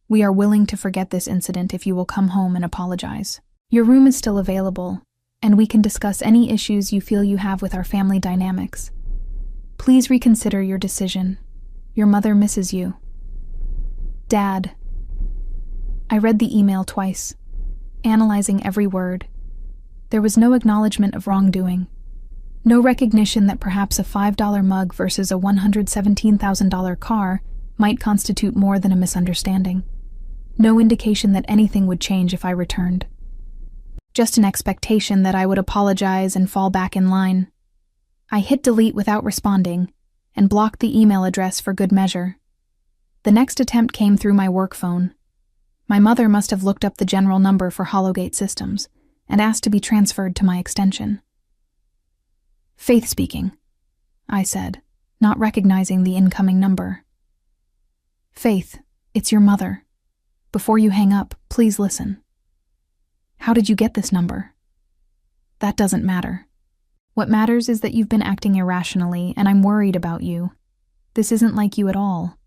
We are willing to forget this incident if you will come home and apologize. Your room is still available, and we can discuss any issues you feel you have with our family dynamics. Please reconsider your decision. Your mother misses you. Dad." I read the email twice, analyzing every word. There was no acknowledgement of wrongdoing. No recognition that perhaps a $5 mug versus a $117,000 car might constitute more than a misunderstanding. No indication that anything would change if I returned. Just an expectation that I would apologize and fall back in line. I hit delete without responding and blocked the email address for good measure. The next attempt came through my work phone. My mother must have looked up the general number for Hollowgate Systems and asked to be transferred to my extension. "Faith speaking," I said, not recognizing the incoming number. "Faith, it's your mother. Before you hang up, please listen." "How did you get this number?" "That doesn't matter. What matters is that you've been acting irrationally, and I'm worried about you. This isn't like you at all."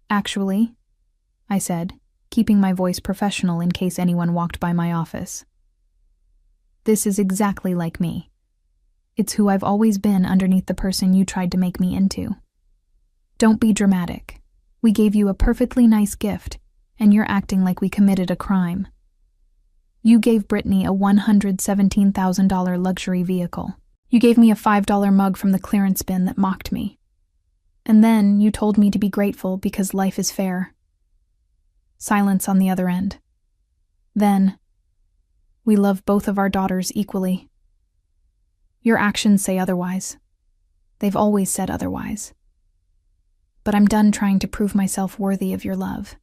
"Actually," I said, keeping my voice professional in case anyone walked by my office, "this is exactly like me. It's who I've always been underneath the person you tried to make me into. Don't be dramatic. We gave you a perfectly nice gift, and you're acting like we committed a crime. You gave Brittany a $117,000 luxury vehicle. You gave me a $5 mug from the clearance bin that mocked me. And then you told me to be grateful because life is fair." Silence on the other end. Then, "We love both of our daughters equally. Your actions say otherwise. They've always said otherwise. But I'm done trying to prove myself worthy of your love.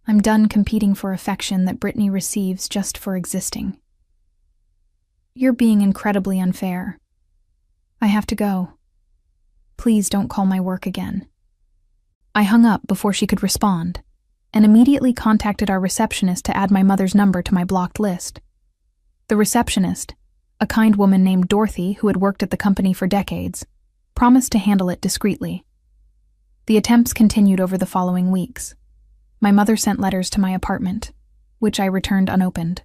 I'm done competing for affection that Brittany receives just for existing. You're being incredibly unfair. I have to go. Please don't call my work again." I hung up before she could respond, and immediately contacted our receptionist to add my mother's number to my blocked list. The receptionist, a kind woman named Dorothy who had worked at the company for decades, promised to handle it discreetly. The attempts continued over the following weeks. My mother sent letters to my apartment, which I returned unopened.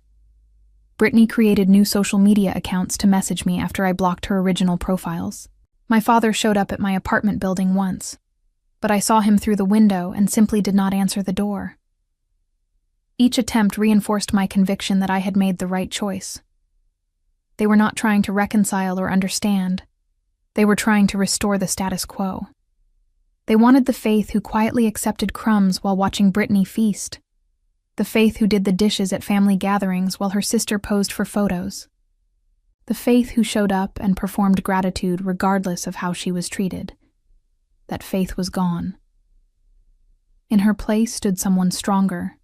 Brittany created new social media accounts to message me after I blocked her original profiles. My father showed up at my apartment building once, but I saw him through the window and simply did not answer the door. Each attempt reinforced my conviction that I had made the right choice. They were not trying to reconcile or understand. They were trying to restore the status quo. They wanted the Faith who quietly accepted crumbs while watching Brittany feast. The Faith who did the dishes at family gatherings while her sister posed for photos. The Faith who showed up and performed gratitude regardless of how she was treated. That Faith was gone. In her place stood someone stronger,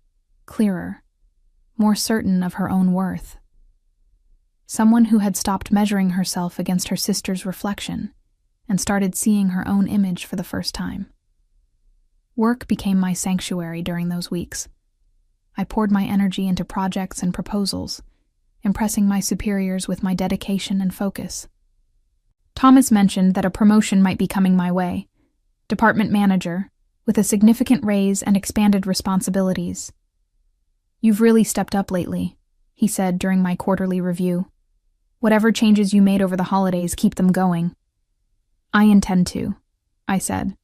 clearer, more certain of her own worth. Someone who had stopped measuring herself against her sister's reflection and started seeing her own image for the first time. Work became my sanctuary during those weeks. I poured my energy into projects and proposals, impressing my superiors with my dedication and focus. Thomas mentioned that a promotion might be coming my way, department manager, with a significant raise and expanded responsibilities. "You've really stepped up lately," he said during my quarterly review. "Whatever changes you made over the holidays, keep them going." "I intend to," I said.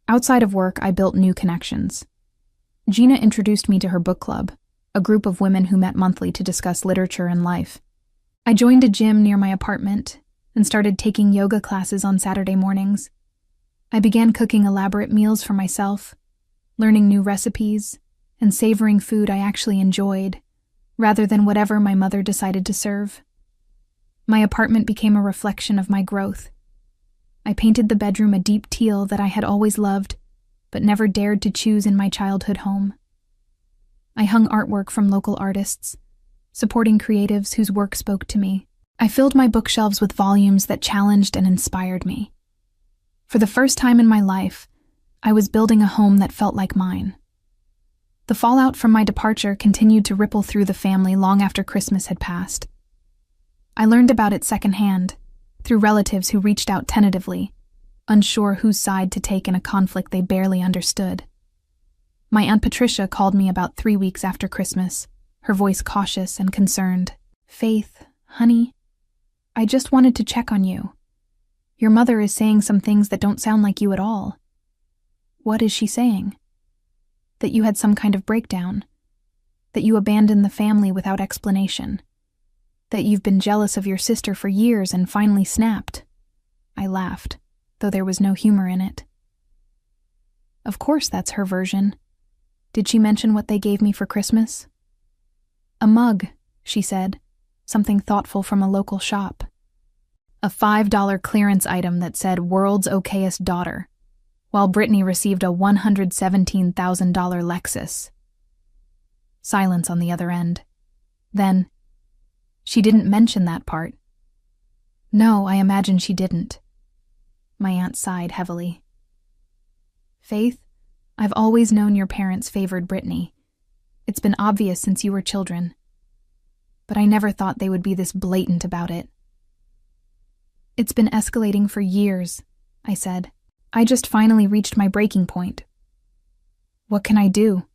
Outside of work, I built new connections. Gina introduced me to her book club, a group of women who met monthly to discuss literature and life. I joined a gym near my apartment and started taking yoga classes on Saturday mornings. I began cooking elaborate meals for myself, learning new recipes, and savoring food I actually enjoyed, rather than whatever my mother decided to serve. My apartment became a reflection of my growth. I painted the bedroom a deep teal that I had always loved, but never dared to choose in my childhood home. I hung artwork from local artists, supporting creatives whose work spoke to me. I filled my bookshelves with volumes that challenged and inspired me. For the first time in my life, I was building a home that felt like mine. The fallout from my departure continued to ripple through the family long after Christmas had passed. I learned about it secondhand, through relatives who reached out tentatively, unsure whose side to take in a conflict they barely understood. My Aunt Patricia called me about 3 weeks after Christmas, her voice cautious and concerned. "Faith, honey, I just wanted to check on you. Your mother is saying some things that don't sound like you at all." "What is she saying?" "That you had some kind of breakdown. That you abandoned the family without explanation. That you've been jealous of your sister for years and finally snapped." I laughed, though there was no humor in it. "Of course that's her version. Did she mention what they gave me for Christmas?" "A mug," she said, something thoughtful from a local shop. A $5 clearance item that said "World's Okayest Daughter," while Brittany received a $117,000 Lexus. Silence on the other end. Then, "She didn't mention that part." "No, I imagine she didn't." My aunt sighed heavily. "Faith, I've always known your parents favored Brittany. It's been obvious since you were children. But I never thought they would be this blatant about it." "It's been escalating for years," I said. "I just finally reached my breaking point." "What can I do?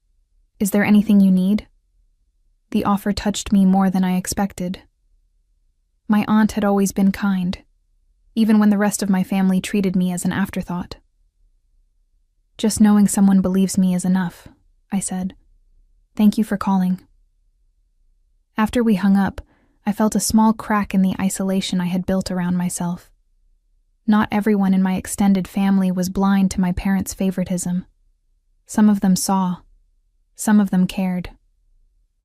Is there anything you need?" The offer touched me more than I expected. My aunt had always been kind, even when the rest of my family treated me as an afterthought. "Just knowing someone believes me is enough," I said. "Thank you for calling." After we hung up, I felt a small crack in the isolation I had built around myself. Not everyone in my extended family was blind to my parents' favoritism. Some of them saw. Some of them cared.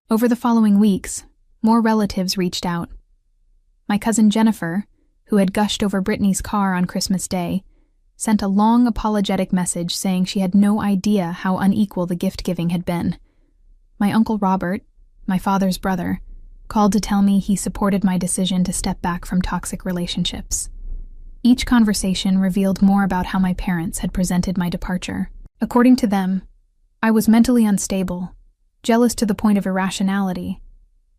Over the following weeks, more relatives reached out. My cousin Jennifer, who had gushed over Brittany's car on Christmas Day, sent a long apologetic message saying she had no idea how unequal the gift-giving had been. My Uncle Robert, my father's brother, called to tell me he supported my decision to step back from toxic relationships. Each conversation revealed more about how my parents had presented my departure. According to them, I was mentally unstable, jealous to the point of irrationality,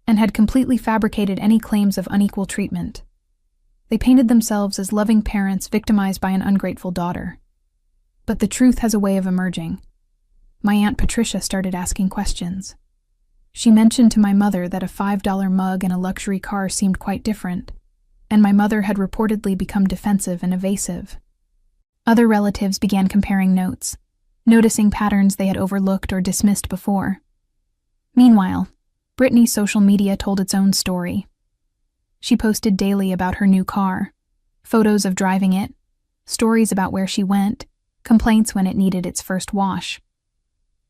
and had completely fabricated any claims of unequal treatment. They painted themselves as loving parents victimized by an ungrateful daughter. But the truth has a way of emerging. My Aunt Patricia started asking questions. She mentioned to my mother that a $5 mug and a luxury car seemed quite different, and my mother had reportedly become defensive and evasive. Other relatives began comparing notes, noticing patterns they had overlooked or dismissed before. Meanwhile, Brittany's social media told its own story. She posted daily about her new car, photos of driving it, stories about where she went, complaints when it needed its first wash.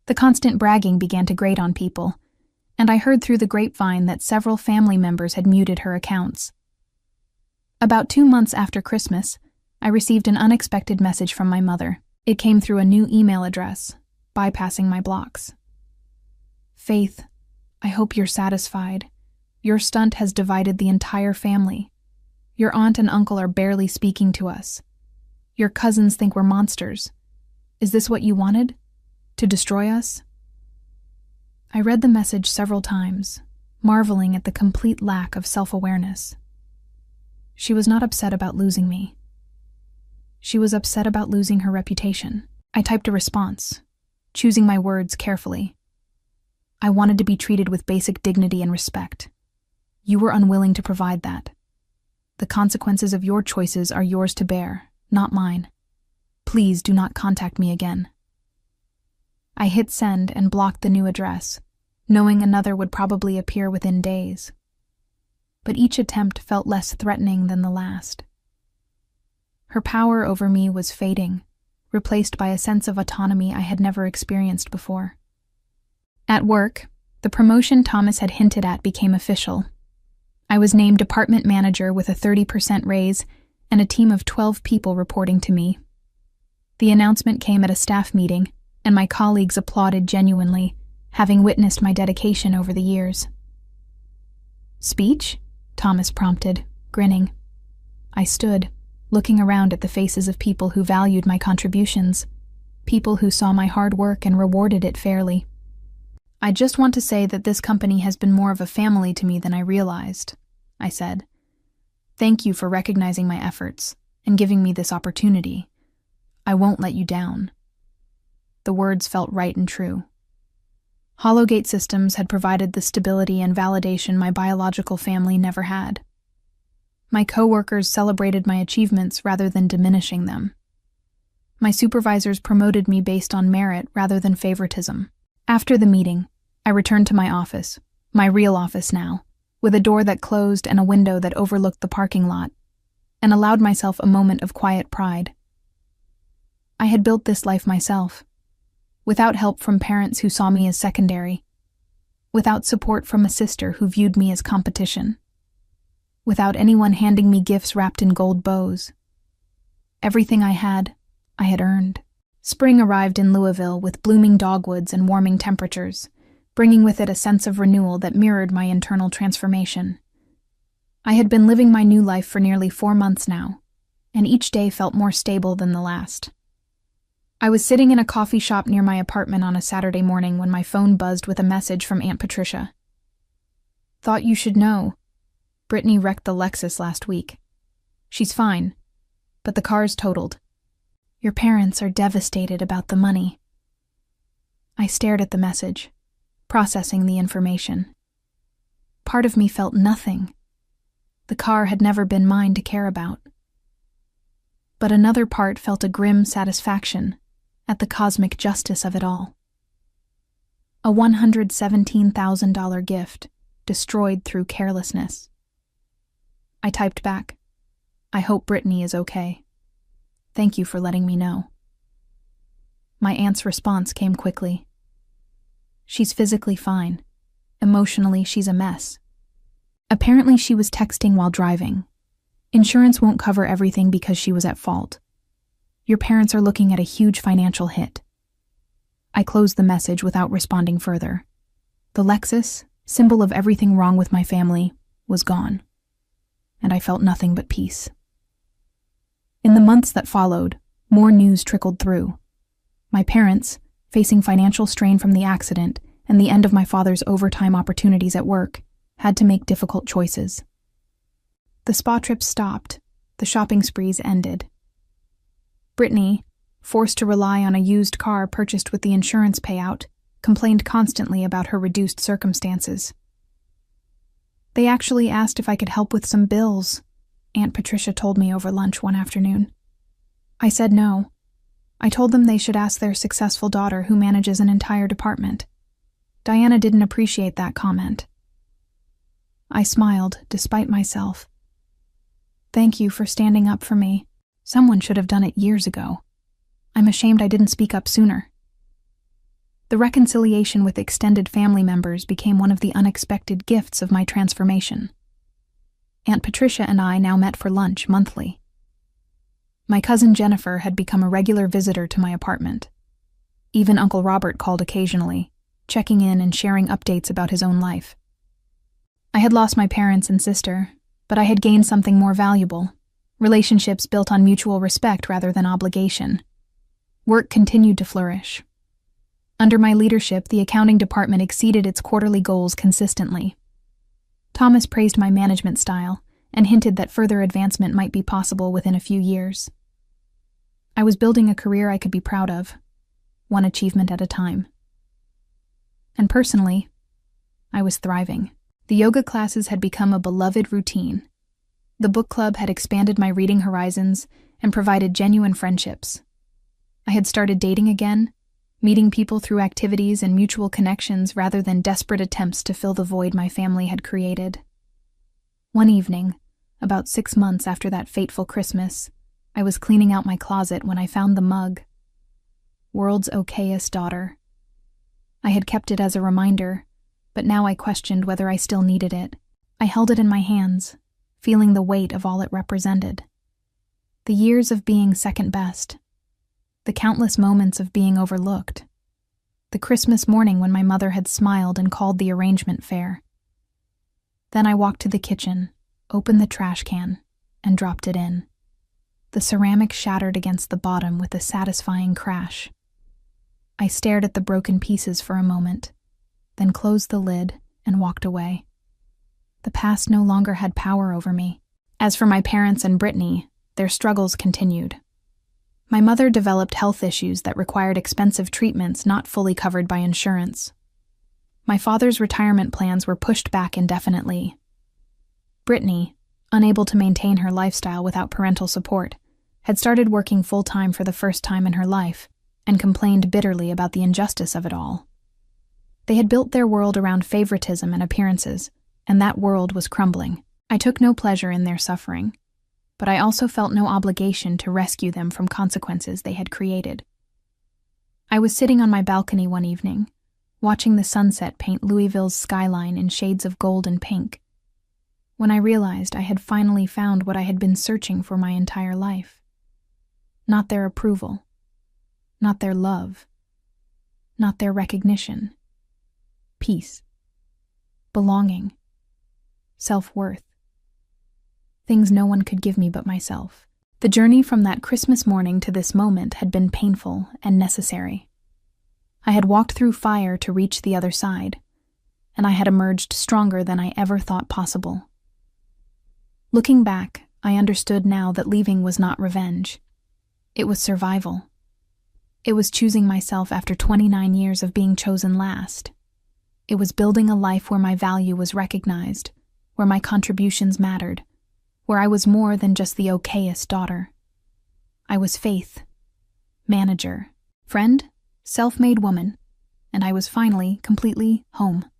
The constant bragging began to grate on people, and I heard through the grapevine that several family members had muted her accounts. About 2 months after Christmas, I received an unexpected message from my mother. It came through a new email address, bypassing my blocks. Faith, I hope you're satisfied. Your stunt has divided the entire family. Your aunt and uncle are barely speaking to us. Your cousins think we're monsters. Is this what you wanted? To destroy us? I read the message several times, marveling at the complete lack of self-awareness. She was not upset about losing me. She was upset about losing her reputation. I typed a response, choosing my words carefully. I wanted to be treated with basic dignity and respect. You were unwilling to provide that. The consequences of your choices are yours to bear, not mine. Please do not contact me again. I hit send and blocked the new address, knowing another would probably appear within days. But each attempt felt less threatening than the last. Her power over me was fading, replaced by a sense of autonomy I had never experienced before. At work, the promotion Thomas had hinted at became official. I was named department manager with a 30% raise and a team of 12 people reporting to me. The announcement came at a staff meeting, and my colleagues applauded genuinely, having witnessed my dedication over the years. Speech? Thomas prompted, grinning. I stood, looking around at the faces of people who valued my contributions, people who saw my hard work and rewarded it fairly. I just want to say that this company has been more of a family to me than I realized, I said. Thank you for recognizing my efforts and giving me this opportunity. I won't let you down. The words felt right and true. Hollowgate Systems had provided the stability and validation my biological family never had. My coworkers celebrated my achievements rather than diminishing them. My supervisors promoted me based on merit rather than favoritism. After the meeting, I returned to my office, my real office now, with a door that closed and a window that overlooked the parking lot, and allowed myself a moment of quiet pride. I had built this life myself, without help from parents who saw me as secondary, without support from a sister who viewed me as competition, without anyone handing me gifts wrapped in gold bows. Everything I had earned. Spring arrived in Louisville with blooming dogwoods and warming temperatures, bringing with it a sense of renewal that mirrored my internal transformation. I had been living my new life for nearly 4 months now, and each day felt more stable than the last. I was sitting in a coffee shop near my apartment on a Saturday morning when my phone buzzed with a message from Aunt Patricia. Thought you should know. Brittany wrecked the Lexus last week. She's fine, but the car's totaled. Your parents are devastated about the money. I stared at the message, processing the information. Part of me felt nothing. The car had never been mine to care about. But another part felt a grim satisfaction at the cosmic justice of it all. A $117,000 gift, destroyed through carelessness. I typed back, I hope Brittany is okay. Thank you for letting me know. My aunt's response came quickly. She's physically fine. Emotionally, she's a mess. Apparently she was texting while driving. Insurance won't cover everything because she was at fault. Your parents are looking at a huge financial hit. I closed the message without responding further. The Lexus, symbol of everything wrong with my family, was gone, and I felt nothing but peace. In the months that followed, more news trickled through. My parents, facing financial strain from the accident and the end of my father's overtime opportunities at work, had to make difficult choices. The spa trips stopped, the shopping sprees ended. Brittany, forced to rely on a used car purchased with the insurance payout, complained constantly about her reduced circumstances. They actually asked if I could help with some bills, Aunt Patricia told me over lunch one afternoon. I said no. I told them they should ask their successful daughter who manages an entire department. Diana didn't appreciate that comment. I smiled, despite myself. Thank you for standing up for me. Someone should have done it years ago. I'm ashamed I didn't speak up sooner. The reconciliation with extended family members became one of the unexpected gifts of my transformation. Aunt Patricia and I now met for lunch monthly. My cousin Jennifer had become a regular visitor to my apartment. Even Uncle Robert called occasionally, checking in and sharing updates about his own life. I had lost my parents and sister, but I had gained something more valuable, relationships built on mutual respect rather than obligation. Work continued to flourish. Under my leadership, the accounting department exceeded its quarterly goals consistently. Thomas praised my management style and hinted that further advancement might be possible within a few years. I was building a career I could be proud of, one achievement at a time. And personally, I was thriving. The yoga classes had become a beloved routine. The book club had expanded my reading horizons and provided genuine friendships. I had started dating again, meeting people through activities and mutual connections rather than desperate attempts to fill the void my family had created. One evening, about 6 months after that fateful Christmas, I was cleaning out my closet when I found the mug. World's okayest daughter. I had kept it as a reminder, but now I questioned whether I still needed it. I held it in my hands, feeling the weight of all it represented. The years of being second best. The countless moments of being overlooked. The Christmas morning when my mother had smiled and called the arrangement fair. Then I walked to the kitchen, opened the trash can, and dropped it in. The ceramic shattered against the bottom with a satisfying crash. I stared at the broken pieces for a moment, then closed the lid and walked away. The past no longer had power over me. As for my parents and Brittany, their struggles continued. My mother developed health issues that required expensive treatments not fully covered by insurance. My father's retirement plans were pushed back indefinitely. Brittany, unable to maintain her lifestyle without parental support, had started working full-time for the first time in her life and complained bitterly about the injustice of it all. They had built their world around favoritism and appearances, and that world was crumbling. I took no pleasure in their suffering, but I also felt no obligation to rescue them from consequences they had created. I was sitting on my balcony one evening, watching the sunset paint Louisville's skyline in shades of gold and pink, when I realized I had finally found what I had been searching for my entire life. Not their approval, not their love, not their recognition. Peace, belonging, self-worth. Things no one could give me but myself. The journey from that Christmas morning to this moment had been painful and necessary. I had walked through fire to reach the other side, and I had emerged stronger than I ever thought possible. Looking back, I understood now that leaving was not revenge. It was survival. It was choosing myself after 29 years of being chosen last. It was building a life where my value was recognized, where my contributions mattered, where I was more than just the okayest daughter. I was Faith, manager, friend, self-made woman, and I was finally completely home.